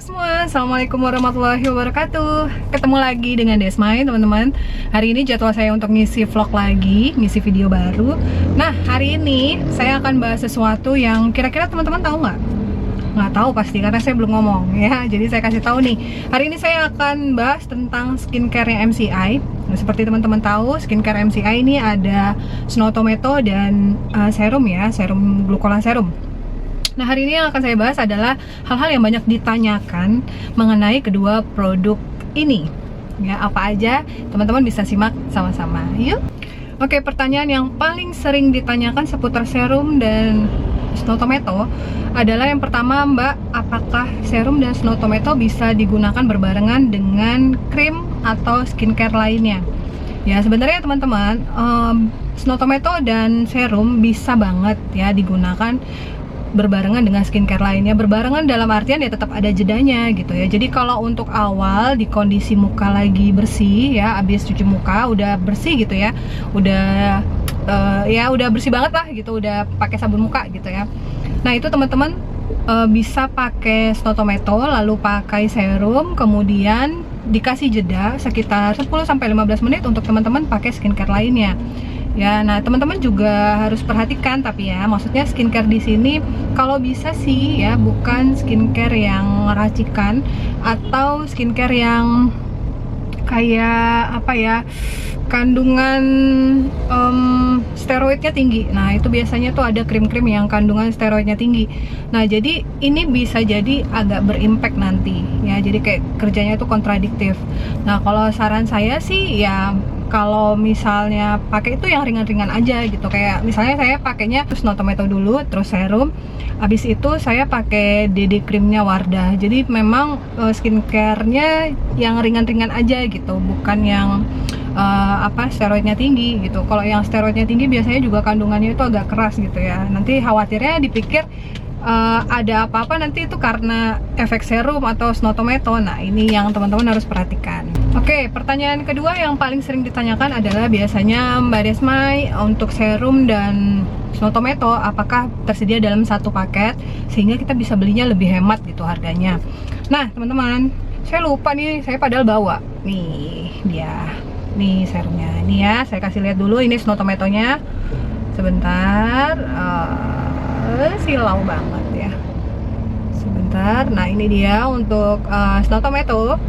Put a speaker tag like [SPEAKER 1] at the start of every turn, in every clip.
[SPEAKER 1] semua, Assalamualaikum warahmatullahi wabarakatuh. Ketemu lagi dengan Desmai, teman-teman. Hari ini jadwal saya untuk ngisi vlog lagi, ngisi video baru. Nah, hari ini saya akan bahas sesuatu yang kira-kira teman-teman tahu nggak? Nggak tahu pasti, karena saya belum ngomong ya. Jadi saya kasih tahu nih. Hari ini saya akan bahas tentang skincare-nya MCI. Nah, seperti teman-teman tahu, skincare MCI ini ada Snow Tomato dan serum ya, serum glukola serum. Nah, hari ini yang akan saya bahas adalah hal-hal yang banyak ditanyakan mengenai kedua produk ini. Ya, apa aja? Teman-teman bisa simak sama-sama. Yuk. Oke, pertanyaan yang paling sering ditanyakan seputar serum dan Snow Tomato adalah yang pertama, Mbak, apakah serum dan Snow Tomato bisa digunakan berbarengan dengan krim atau skincare lainnya? Ya, sebenarnya teman-teman, Snow Tomato dan serum bisa banget ya digunakan berbarengan dengan skincare lainnya. Berbarengan dalam artian ya tetap ada jedanya gitu ya. Jadi kalau untuk awal di kondisi muka lagi bersih ya, habis cuci muka udah bersih gitu ya, udah udah bersih banget lah gitu, udah pakai sabun muka gitu ya. Nah, itu teman-teman bisa pakai Snow Tomato lalu pakai serum, kemudian dikasih jeda sekitar 10-15 menit untuk teman-teman pakai skincare lainnya. Ya, nah teman-teman juga harus perhatikan, tapi ya maksudnya skincare di sini kalau bisa sih ya bukan skincare yang racikan atau skincare yang kayak apa ya, kandungan steroidnya tinggi. Nah, itu biasanya tuh ada krim-krim yang kandungan steroidnya tinggi. Nah, jadi ini bisa jadi agak berimpact nanti ya, jadi kayak kerjanya tuh kontradiktif. Nah, kalau saran saya sih ya kalau misalnya pakai itu yang ringan-ringan aja gitu, kayak misalnya saya pakainya Snow Tomato dulu, terus serum, habis itu saya pakai DD krimnya Wardah. Jadi memang skincare-nya yang ringan-ringan aja gitu, bukan yang steroidnya tinggi gitu. Kalau yang steroidnya tinggi biasanya juga kandungannya itu agak keras gitu ya. Nanti khawatirnya dipikir ada apa-apa nanti itu karena efek serum atau Snow Tomato. Nah, ini yang teman-teman harus perhatikan. Oke, pertanyaan kedua yang paling sering ditanyakan adalah biasanya, Mbak Desmai, untuk serum dan Snow Tomato apakah tersedia dalam satu paket sehingga kita bisa belinya lebih hemat gitu harganya. Nah, teman-teman, saya lupa nih, saya padahal bawa nih dia, nih serumnya. Ini ya, saya kasih lihat dulu, ini Snow Tomatonya. Sebentar, silau banget ya. Sebentar. Nah, ini dia untuk Snow Tomato.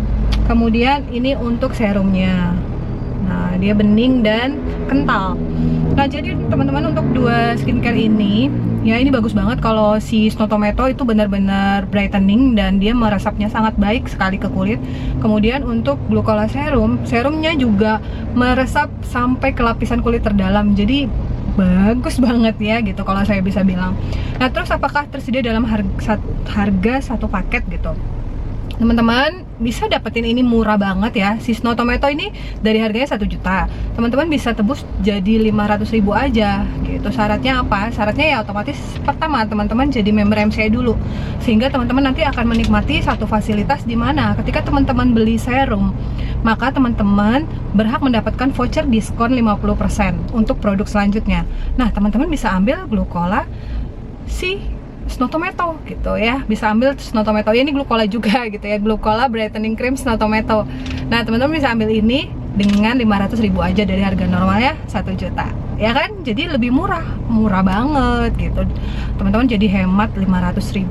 [SPEAKER 1] Kemudian ini untuk serumnya. Nah, dia bening dan kental. Nah, jadi teman-teman untuk dua skincare ini ya, ini bagus banget. Kalau si Snow Tomato itu benar-benar brightening dan dia meresapnya sangat baik sekali ke kulit. Kemudian untuk glukola serum, serumnya juga meresap sampai ke lapisan kulit terdalam. Jadi bagus banget ya gitu kalau saya bisa bilang. Nah, terus apakah tersedia dalam harga satu paket gitu? Teman-teman bisa dapetin ini murah banget ya. Si Snow Tomato ini dari harganya 1 juta, teman-teman bisa tebus jadi 500.000 aja gitu. Syaratnya apa? Syaratnya ya otomatis pertama teman-teman jadi member MCI dulu, sehingga teman-teman nanti akan menikmati satu fasilitas di mana ketika teman-teman beli serum, maka teman-teman berhak mendapatkan voucher diskon 50% untuk produk selanjutnya. Nah, teman-teman bisa ambil glukola si Snow Tomato gitu ya, bisa ambil Snow Tomato ya, ini glukola juga gitu ya, glukola brightening cream Snow Tomato. Nah, teman-teman bisa ambil ini dengan 500.000 aja dari harga normalnya 1 juta ya kan, jadi lebih murah banget gitu, teman-teman jadi hemat 500.000,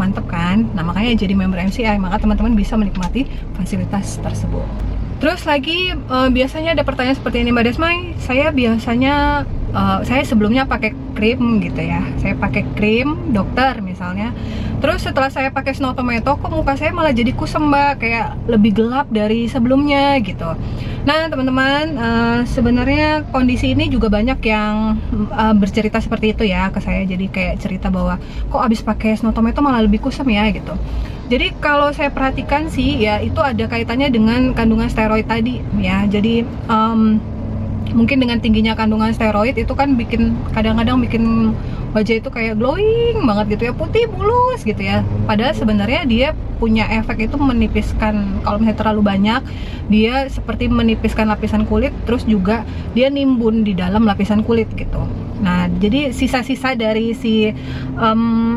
[SPEAKER 1] mantep kan? Nah, makanya jadi member MCI, maka teman-teman bisa menikmati fasilitas tersebut. Terus lagi biasanya ada pertanyaan seperti ini, Mbak Desmai, saya biasanya saya sebelumnya pakai krim gitu ya, saya pakai krim dokter misalnya, terus setelah saya pakai Snow Tomato kok muka saya malah jadi kusam, Mbak, kayak lebih gelap dari sebelumnya gitu. Nah, teman-teman, sebenarnya kondisi ini juga banyak yang bercerita seperti itu ya ke saya, jadi kayak cerita bahwa kok abis pakai Snow Tomato malah lebih kusam ya gitu. Jadi kalau saya perhatikan sih ya itu ada kaitannya dengan kandungan steroid tadi ya. Jadi mungkin dengan tingginya kandungan steroid itu kan kadang-kadang bikin wajah itu kayak glowing banget gitu ya, putih mulus gitu ya. Padahal sebenarnya dia punya efek itu menipiskan, kalau misalnya terlalu banyak dia seperti menipiskan lapisan kulit, terus juga dia nimbun di dalam lapisan kulit gitu. Nah, jadi sisa-sisa dari si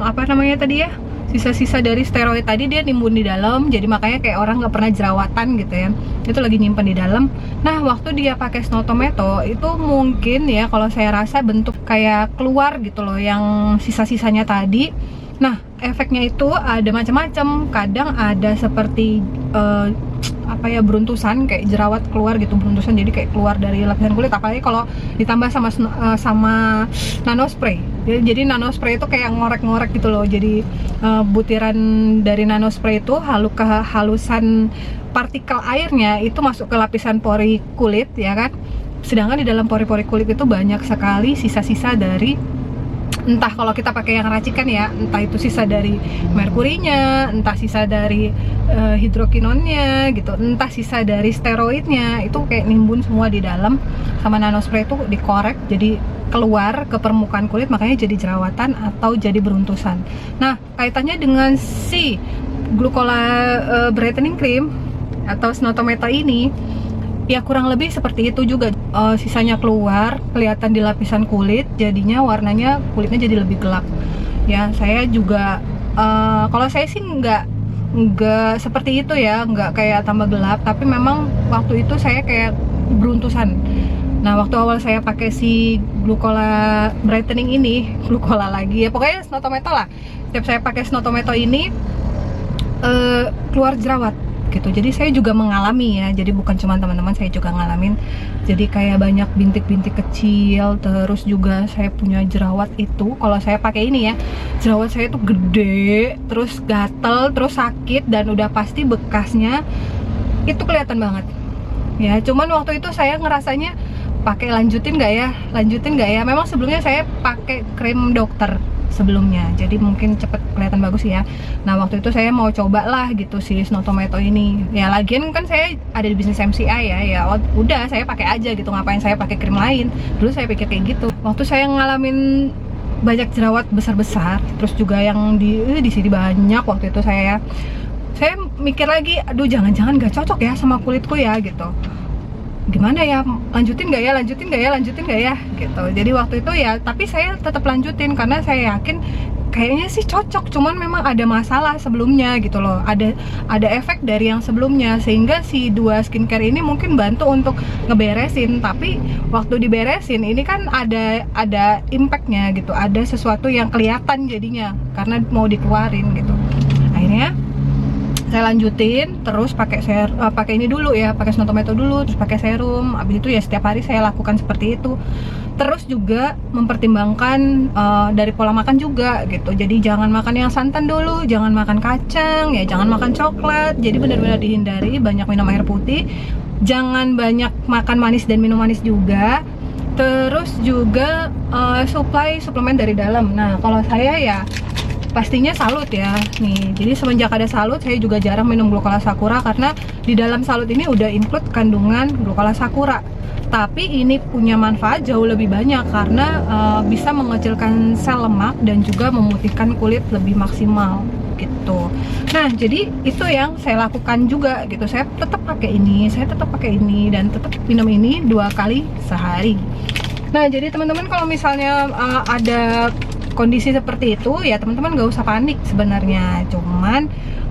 [SPEAKER 1] apa namanya tadi ya, sisa-sisa dari steroid tadi dia nimbun di dalam, jadi makanya kayak orang nggak pernah jerawatan gitu ya, itu lagi nyimpen di dalam. Nah waktu dia pakai Snow Tomato itu mungkin ya kalau saya rasa bentuk kayak keluar gitu loh yang sisa-sisanya tadi. Nah efeknya itu ada macam-macam, kadang ada seperti apa ya, beruntusan kayak jerawat keluar gitu, beruntusan jadi kayak keluar dari lapisan kulit, apalagi kalau ditambah sama nano spray. Jadi nano spray itu kayak ngorek-ngorek gitu loh, jadi butiran dari nano spray itu kehalusan partikel airnya itu masuk ke lapisan pori kulit ya kan, sedangkan di dalam pori-pori kulit itu banyak sekali sisa-sisa dari, entah kalau kita pakai yang racikan ya, entah itu sisa dari merkurinya, entah sisa dari hidrokinonnya gitu, entah sisa dari steroidnya, itu kayak nimbun semua di dalam, sama nanospray itu dikorek jadi keluar ke permukaan kulit, makanya jadi jerawatan atau jadi beruntusan. Nah kaitannya dengan si Glucola Brightening Cream atau Snow Tomato ini ya kurang lebih seperti itu juga, sisanya keluar kelihatan di lapisan kulit, jadinya warnanya kulitnya jadi lebih gelap ya. Saya juga kalau saya sih nggak seperti itu ya, nggak kayak tambah gelap, tapi memang waktu itu saya kayak beruntusan. Nah waktu awal saya pakai si Glucola Brightening ini, Glucola lagi ya, pokoknya Snow Tomato lah, setiap saya pakai Snow Tomato ini keluar jerawat gitu. Jadi saya juga mengalami ya, jadi bukan cuma teman-teman, saya juga ngalamin. Jadi kayak banyak bintik-bintik kecil, terus juga saya punya jerawat itu kalau saya pakai ini ya, jerawat saya tuh gede, terus gatel, terus sakit, dan udah pasti bekasnya itu kelihatan banget ya. Cuman waktu itu saya ngerasanya pakai lanjutin nggak ya, memang sebelumnya saya pakai krim dokter sebelumnya, jadi mungkin cepet kelihatan bagus ya. Nah waktu itu saya mau coba lah gitu si Snow Tomato ini ya, lagian kan saya ada di bisnis MCI ya udah saya pakai aja gitu, ngapain saya pakai krim lain. Dulu saya pikir kayak gitu waktu saya ngalamin banyak jerawat besar-besar, terus juga yang di sini banyak. Waktu itu saya mikir lagi, aduh jangan-jangan gak cocok ya sama kulitku ya gitu, gimana ya, lanjutin nggak ya gitu. Jadi waktu itu ya, tapi saya tetap lanjutin karena saya yakin kayaknya sih cocok, cuman memang ada masalah sebelumnya gitu loh, ada efek dari yang sebelumnya, sehingga si dua skincare ini mungkin bantu untuk ngeberesin. Tapi waktu diberesin ini kan ada impactnya gitu, ada sesuatu yang kelihatan jadinya karena mau dikeluarin gitu. Akhirnya saya lanjutin terus pakai ini dulu ya, pakai Snow Tomato dulu, terus pakai serum. Abis itu ya setiap hari saya lakukan seperti itu. Terus juga mempertimbangkan dari pola makan juga gitu. Jadi jangan makan yang santan dulu, jangan makan kacang ya, jangan makan coklat. Jadi benar-benar dihindari, banyak minum air putih, jangan banyak makan manis dan minum manis juga. Terus juga suplemen dari dalam. Nah kalau saya ya pastinya Salut ya nih. Jadi semenjak ada Salut saya juga jarang minum Glucola Sakura, karena di dalam Salut ini udah include kandungan Glucola Sakura. Tapi ini punya manfaat jauh lebih banyak karena bisa mengecilkan sel lemak dan juga memutihkan kulit lebih maksimal gitu. Nah jadi itu yang saya lakukan juga gitu, saya tetap pakai ini dan tetap minum ini 2 kali sehari. Nah jadi teman-teman kalau misalnya ada kondisi seperti itu ya teman-teman gak usah panik sebenarnya, cuman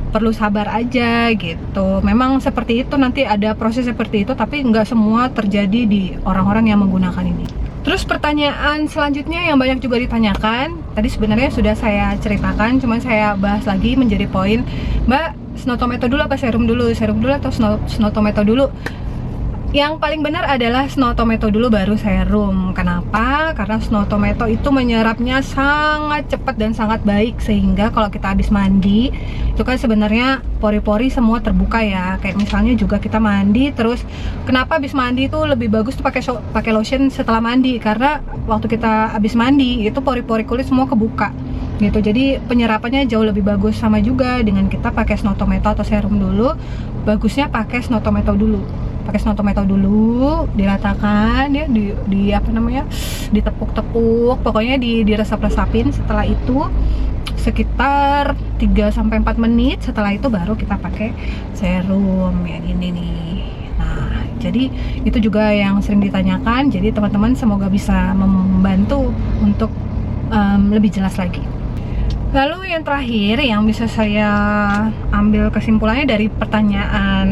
[SPEAKER 1] perlu sabar aja gitu. Memang seperti itu, nanti ada proses seperti itu, tapi nggak semua terjadi di orang-orang yang menggunakan ini. Terus pertanyaan selanjutnya yang banyak juga ditanyakan, tadi sebenarnya sudah saya ceritakan, cuman saya bahas lagi menjadi poin. Mbak, Snow Tomato dulu apa serum dulu atau Snow Tomato dulu? Yang paling benar adalah Snow Tomato dulu baru serum. Kenapa? Karena Snow Tomato itu menyerapnya sangat cepat dan sangat baik, sehingga kalau kita habis mandi itu kan sebenarnya pori-pori semua terbuka ya. Kayak misalnya juga kita mandi, terus kenapa habis mandi itu lebih bagus tuh pakai lotion setelah mandi, karena waktu kita habis mandi itu pori-pori kulit semua kebuka gitu. Jadi penyerapannya jauh lebih bagus. Sama juga dengan kita pakai Snow Tomato atau serum dulu, bagusnya pakai Snow Tomato dulu. Pakai Snow Tomato dulu, diratakan ya, di apa namanya, ditepuk-tepuk, pokoknya diresap-resapin. Setelah itu sekitar 3-4 menit, setelah itu baru kita pakai serum yang ini nih. Nah jadi itu juga yang sering ditanyakan, jadi teman-teman semoga bisa membantu untuk lebih jelas lagi. Lalu yang terakhir yang bisa saya ambil kesimpulannya dari pertanyaan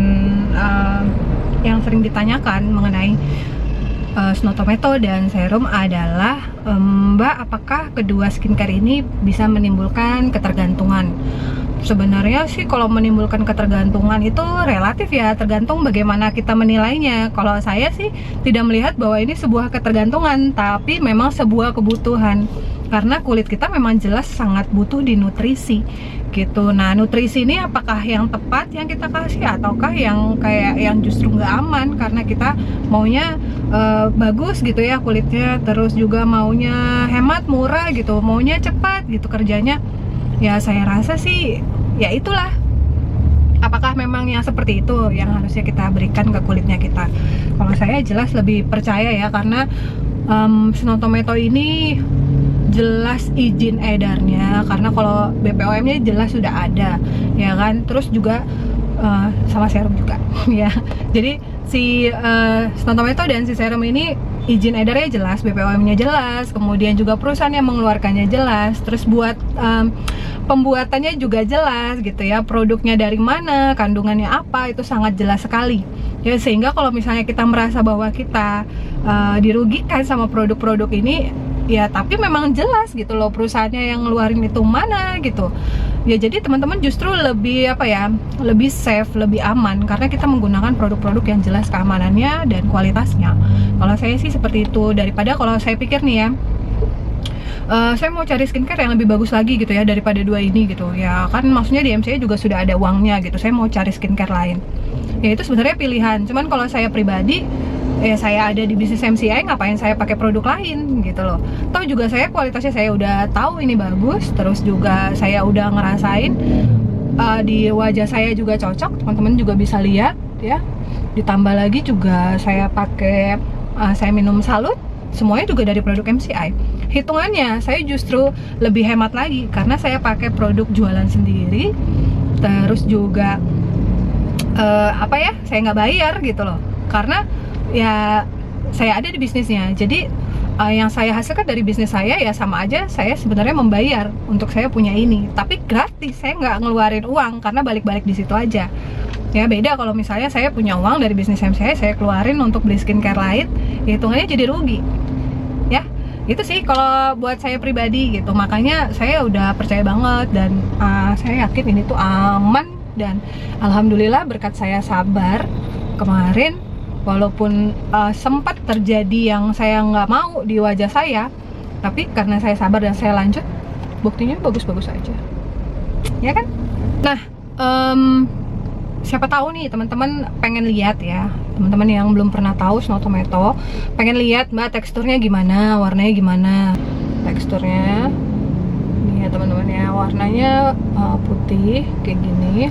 [SPEAKER 1] yang sering ditanyakan mengenai Snow Tomato dan serum adalah, Mbak, apakah kedua skincare ini bisa menimbulkan ketergantungan? Sebenarnya sih kalau menimbulkan ketergantungan itu relatif ya, tergantung bagaimana kita menilainya. Kalau saya sih tidak melihat bahwa ini sebuah ketergantungan, tapi memang sebuah kebutuhan. Karena kulit kita memang jelas sangat butuh di nutrisi gitu. Nah, nutrisi ini apakah yang tepat yang kita kasih ataukah yang kayak yang justru nggak aman karena kita maunya bagus gitu ya kulitnya, terus juga maunya hemat, murah gitu, maunya cepat gitu kerjanya. Ya saya rasa sih ya itulah, apakah memang yang seperti itu yang harusnya kita berikan ke kulitnya kita. Kalau saya jelas lebih percaya ya, karena Snow Tomato ini jelas izin edarnya, karena kalau BPOM nya jelas sudah ada ya kan, terus juga sama serum juga ya. Jadi si Snow Tomato dan si serum ini izin edarnya jelas, BPOM-nya jelas, kemudian juga perusahaan yang mengeluarkannya jelas, terus buat pembuatannya juga jelas gitu ya, produknya dari mana, kandungannya apa, itu sangat jelas sekali ya. Sehingga kalau misalnya kita merasa bahwa kita dirugikan sama produk-produk ini ya, tapi memang jelas gitu loh perusahaannya yang ngeluarin itu mana gitu ya. Jadi teman-teman justru lebih apa ya, lebih safe, lebih aman karena kita menggunakan produk-produk yang jelas keamanannya dan kualitasnya. Kalau saya sih seperti itu, daripada kalau saya pikir nih ya, saya mau cari skincare yang lebih bagus lagi gitu ya daripada dua ini gitu ya kan, maksudnya di MCI juga sudah ada uangnya gitu, saya mau cari skincare lain ya, itu sebenarnya pilihan. Cuman kalau saya pribadi ya, saya ada di bisnis MCI, ngapain saya pakai produk lain gitu loh. Toh juga saya kualitasnya saya udah tahu ini bagus, terus juga saya udah ngerasain di wajah saya juga cocok, teman-teman juga bisa lihat ya. Ditambah lagi juga saya pakai saya minum Salut, semuanya juga dari produk MCI. Hitungannya saya justru lebih hemat lagi karena saya pakai produk jualan sendiri, terus juga apa ya, saya nggak bayar gitu loh, karena ya saya ada di bisnisnya. Jadi yang saya hasilkan dari bisnis saya ya sama aja saya sebenarnya membayar untuk saya punya ini, tapi gratis, saya nggak ngeluarin uang karena balik-balik di situ aja ya. Beda kalau misalnya saya punya uang dari bisnis saya keluarin untuk beli skincare lain, hitungannya jadi rugi ya. Itu sih kalau buat saya pribadi gitu. Makanya saya udah percaya banget dan saya yakin ini tuh aman. Dan alhamdulillah berkat saya sabar kemarin, walaupun sempat terjadi yang saya nggak mau di wajah saya, tapi karena saya sabar dan saya lanjut, buktinya bagus-bagus aja ya kan. Nah siapa tahu nih teman-teman pengen lihat ya, teman-teman yang belum pernah tahu Snow Tomato, pengen lihat Mbak teksturnya gimana, warnanya gimana. Teksturnya nih ya teman-teman ya, warnanya putih kayak gini.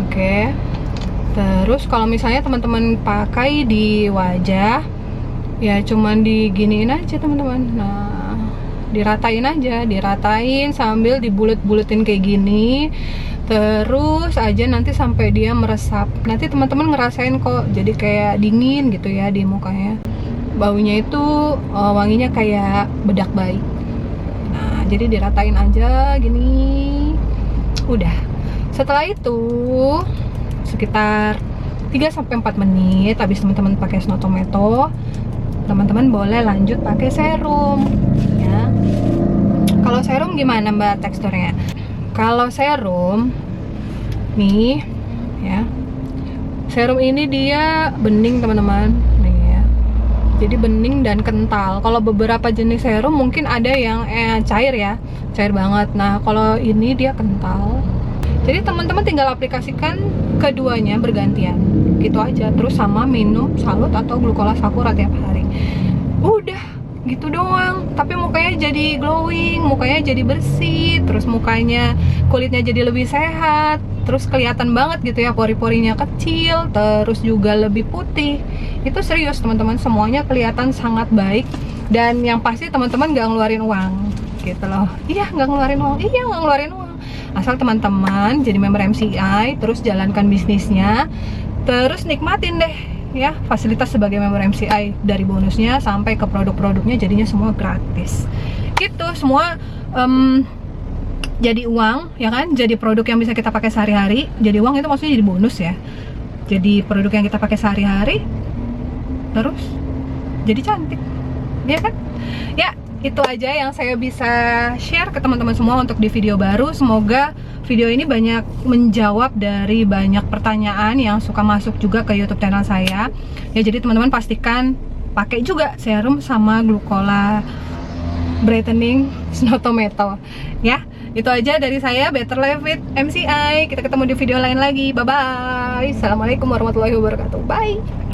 [SPEAKER 1] Oke. Terus kalau misalnya teman-teman pakai di wajah ya cuman diginiin aja teman-teman. Nah, diratain aja, diratain sambil dibulet-buletin kayak gini. Terus aja nanti sampai dia meresap. Nanti teman-teman ngerasain kok jadi kayak dingin gitu ya di mukanya. Baunya itu wanginya kayak bedak bayi. Nah, jadi diratain aja gini. Udah. Setelah itu sekitar 3-4 menit habis teman-teman pakai Snow Tomato, teman-teman boleh lanjut pakai serum ya. Kalau serum gimana Mbak teksturnya? Kalau serum nih ya, serum ini dia bening teman-teman nih ya, jadi bening dan kental. Kalau beberapa jenis serum mungkin ada yang cair ya, cair banget. Nah kalau ini dia kental, jadi teman-teman tinggal aplikasikan keduanya bergantian gitu aja, terus sama minum Salut atau Glucola Sakura tiap hari. Udah gitu doang, tapi mukanya jadi glowing, mukanya jadi bersih, terus mukanya kulitnya jadi lebih sehat, terus kelihatan banget gitu ya, pori-porinya kecil, terus juga lebih putih. Itu serius teman-teman, semuanya kelihatan sangat baik. Dan yang pasti teman-teman gak ngeluarin uang gitu loh. Iya nggak ngeluarin uang, iya nggak ngeluarin uang, asal teman-teman jadi member MCI, terus jalankan bisnisnya, terus nikmatin deh ya fasilitas sebagai member MCI, dari bonusnya sampai ke produk-produknya jadinya semua gratis gitu. Semua jadi uang, ya kan? Jadi produk yang bisa kita pakai sehari-hari. Jadi uang itu maksudnya jadi bonus ya. Jadi produk yang kita pakai sehari-hari, terus jadi cantik, ya kan? Ya, itu aja yang saya bisa share ke teman-teman semua untuk di video baru. Semoga video ini banyak menjawab dari banyak pertanyaan yang suka masuk juga ke YouTube channel saya. Ya, jadi teman-teman pastikan pakai juga serum sama Glucola Brightening Snow Tomato, ya. Itu aja dari saya, Better Life with MCI. Kita ketemu di video lain lagi. Bye bye. Assalamualaikum warahmatullahi wabarakatuh. Bye.